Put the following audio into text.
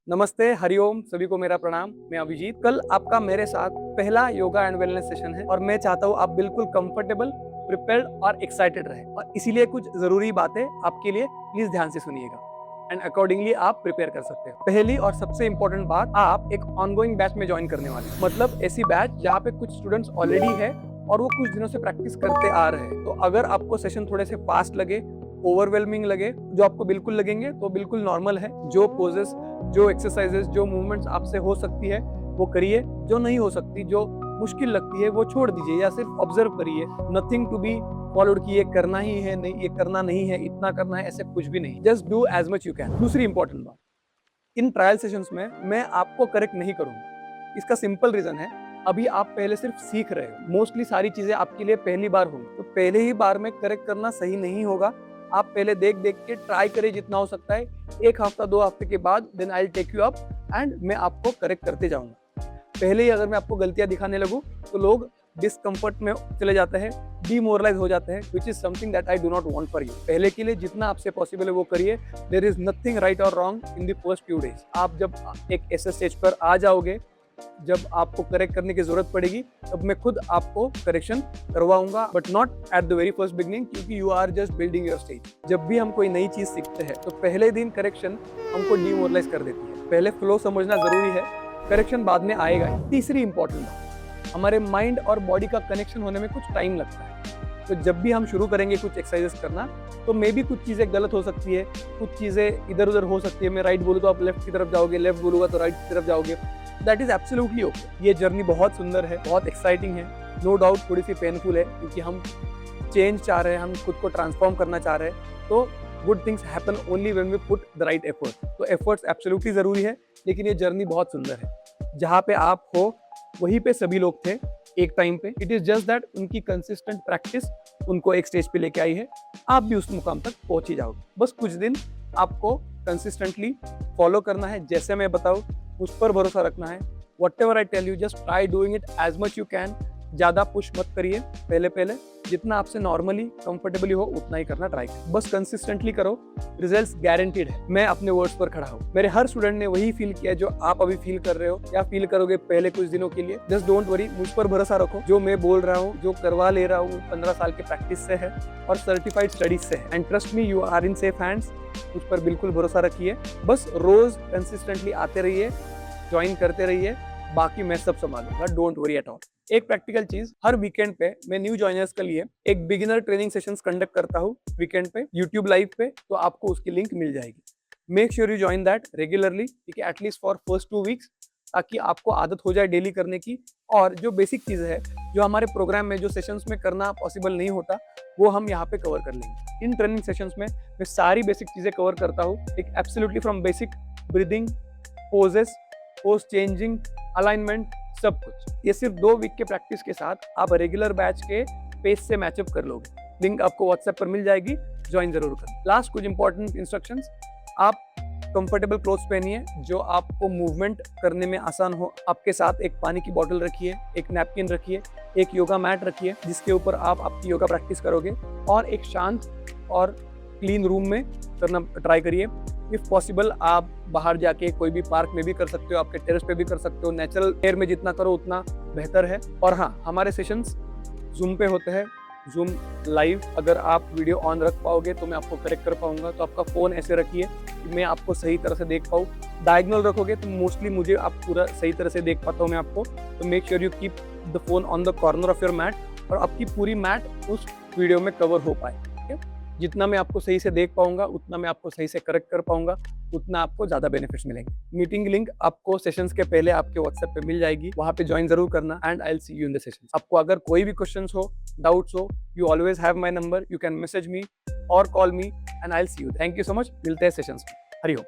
नमस्ते, हरिओम, सभी को मेरा प्रणाम। मैं अभिजीत। कल आपका मेरे साथ पहला योगा एंड वेलनेस सेशन है और मैं चाहता हूँ आप बिल्कुल कंफर्टेबल, प्रिपेयर्ड और एक्साइटेड रहें और इसीलिए कुछ जरूरी बातें आपके लिए प्लीज ध्यान से सुनिएगा एंड अकॉर्डिंगली आप प्रिपेयर कर सकते हैं। पहली और सबसे इंपॉर्टेंट बात, आप एक ऑनगोइंग बैच में ज्वाइन करने वाले हैं। मतलब ऐसी बैच जहाँ पे कुछ स्टूडेंट्स ऑलरेडी है और वो कुछ दिनों से प्रैक्टिस करते आ रहे हैं। तो अगर आपको सेशन थोड़े से फास्ट लगे, ओवरवेलमिंग लगे, जो आपको बिल्कुल लगेंगे तो बिल्कुल नॉर्मल है। जो पोजेस, जो एक्सरसाइजेस, जो मूवमेंट्स आपसे हो सकती है वो करिए, जो नहीं हो सकती, जो मुश्किल लगती है वो छोड़ दीजिए या सिर्फ ऑब्जर्व करिए। नथिंग टू बी फॉलोड कि ये करना ही है, नहीं ये करना नहीं है, इतना करना है, ऐसे कुछ भी नहीं। Just do as much you can. दूसरी इंपॉर्टेंट बात, इन ट्रायल सेशंस में मैं आपको करेक्ट नहीं करूंगा। इसका सिंपल रीजन है, अभी आप पहले सिर्फ सीख रहे हो। मोस्टली सारी चीजें आपके लिए पहली बार होंगी, तो पहले ही बार में करेक्ट करना सही नहीं होगा। आप पहले देख देख के ट्राई करिए जितना हो सकता है। एक हफ्ता 2 हफ्ते के बाद then I will take you up and मैं आपको करेक्ट करते जाऊंगा। पहले ही अगर मैं आपको गलतियां दिखाने लगूं तो लोग डिस्कम्फर्ट में चले जाते हैं, डीमोरलाइज हो जाते हैं, which is something that I do not want for you. पहले के लिए जितना आपसे पॉसिबल है वो करिए। देयर इज नथिंग राइट और wrong in the first few days. आप जब एक ऐसे स्टेज पर आ जाओगे जब आपको करेक्ट करने की जरूरत पड़ेगी, तब मैं खुद आपको करेक्शन करवाऊंगा, but not at the very first beginning, क्योंकि you are just building your stage. जब भी हम कोई नई चीज सीखते हैं तो पहले दिन करेक्शन हमको डीमोरलाइज कर देती है। पहले फ्लो समझना जरूरी है, करेक्शन बाद में आएगा। तीसरी इंपॉर्टेंट बात, हमारे माइंड और बॉडी का कनेक्शन होने में कुछ टाइम लगता है। तो जब भी हम शुरू करेंगे कुछ एक्सरसाइजेस करना, तो मे भी कुछ चीजें गलत हो सकती है, कुछ चीजें इधर उधर हो सकती है। मैं राइट बोलूँ तो आप लेफ्ट की तरफ जाओगे, लेफ्ट बोलूंगा तो राइट की तरफ जाओगे। That is absolutely okay. ये जर्नी बहुत सुंदर है, बहुत एक्साइटिंग है, नो डाउट थोड़ी सी पेनफुल है, क्योंकि हम चेंज चाह रहे हैं, हम खुद को ट्रांसफॉर्म करना चाह रहे हैं। तो good things happen only when we put the right effort. तो एफर्ट्स एब्सोल्युटली जरूरी है, लेकिन ये जर्नी बहुत सुंदर है। जहाँ पे आप हो वहीं पे सभी लोग थे एक टाइम पे। इट इज जस्ट दैट उनकी कंसिस्टेंट प्रैक्टिस उनको एक स्टेज पे लेके आई है। आप भी उस मुकाम तक पहुंच ही जाओगे। बस कुछ दिन आपको कंसिस्टेंटली फॉलो करना है, जैसे मैं बताऊँ उस पर भरोसा रखना है। Whatever I tell you, just try doing it as much you can। ज्यादा पुश मत करिए, पहले जितना आपसे नॉर्मली कंफर्टेबली हो उतना ही करना ट्राई करो। बस कंसिस्टेंटली करो, रिजल्ट्स गारंटीड है। मैं अपने वर्ड्स पर खड़ा हूँ। मेरे हर स्टूडेंट ने वही फील किया जो आप अभी फील कर रहे हो या फील करोगे पहले कुछ दिनों के लिए। जस्ट डोंट वरी, मुझ पर भरोसा रखो। जो मैं बोल रहा हूँ, जो करवा ले रहा हूँ, 15 साल के प्रैक्टिस से है और सर्टिफाइड स्टडीज से है। And trust me, you are in safe hands. मुझ पर बिल्कुल भरोसा रखिए। बस रोज कंसिस्टेंटली आते रहिए, ज्वाइन करते रहिए, बाकी मैं सब संभालूंगा, डोंट वरी एट ऑल। एक प्रैक्टिकल चीज, हर वीकेंड पे मैं न्यू जॉइनर्स के लिए एक बिगिनर ट्रेनिंग सेशंस कंडक्ट करता हूँ वीकेंड पे यूट्यूब लाइव पे, तो आपको उसकी लिंक मिल जाएगी। Make sure you join that regularly, ठीक है, एटलीस्ट फॉर फर्स्ट 2 वीक्स, ताकि आपको आदत हो जाए डेली करने की। और जो बेसिक चीजें है, जो हमारे प्रोग्राम में, जो सेशंस में करना पॉसिबल नहीं होता, वो हम यहाँ पे कवर कर लेंगे। इन ट्रेनिंग सेशंस में मैं सारी बेसिक चीजें कवर करता हूँ, एक absolutely from basic breathing, poses, pose changing, alignment, सब कुछ। ये सिर्फ 2 वीक के प्रैक्टिस के साथ आप रेगुलर बैच के पेस से मैचअप कर लोगे। लिंक आपको व्हाट्सएप पर मिल जाएगी, ज्वाइन जरूर करें। लास्ट कुछ इंपॉर्टेंट इंस्ट्रक्शंस, आप कंफर्टेबल क्लोथ्स पहनिए जो आपको मूवमेंट करने में आसान हो। आपके साथ एक पानी की बोतल रखिए, एक नैपकिन रखिए, एक योगा मैट रखिए जिसके ऊपर आप आपकी योगा प्रैक्टिस करोगे, और एक शांत और क्लीन रूम में करना ट्राई करिए। इफ पॉसिबल आप बाहर जाके कोई भी पार्क में भी कर सकते हो, आपके टेरेस पे भी कर सकते हो। नेचुरल एयर में जितना करो उतना बेहतर है। और हाँ, हमारे सेशंस जूम पे होते हैं, जूम लाइव। अगर आप वीडियो ऑन रख पाओगे तो मैं आपको करेक्ट कर पाऊंगा। तो आपका फोन ऐसे रखिए कि मैं आपको सही तरह से देख पाऊँ। डायगोनल रखोगे तो मोस्टली मुझे आप पूरा सही तरह से देख पाता हूँ मैं आपको। तो make sure you keep the phone on the corner of your mat, और आपकी पूरी मैट उस वीडियो में कवर हो पाए। ठीक है, जितना मैं आपको सही से देख पाऊंगा, उतना मैं आपको सही से करेक्ट कर पाऊंगा, उतना आपको ज्यादा बेनिफिट्स मिलेंगे। मीटिंग लिंक आपको सेशंस के पहले आपके व्हाट्सएप पे मिल जाएगी, वहां पे ज्वाइन जरूर करना। And I will see you in the sessions. आपको अगर कोई भी क्वेश्चंस हो, डाउट्स हो, you always have my number, you can message me और call me and I will see you. Thank you so much. मिलते हैं सेशंस में। हरिओम।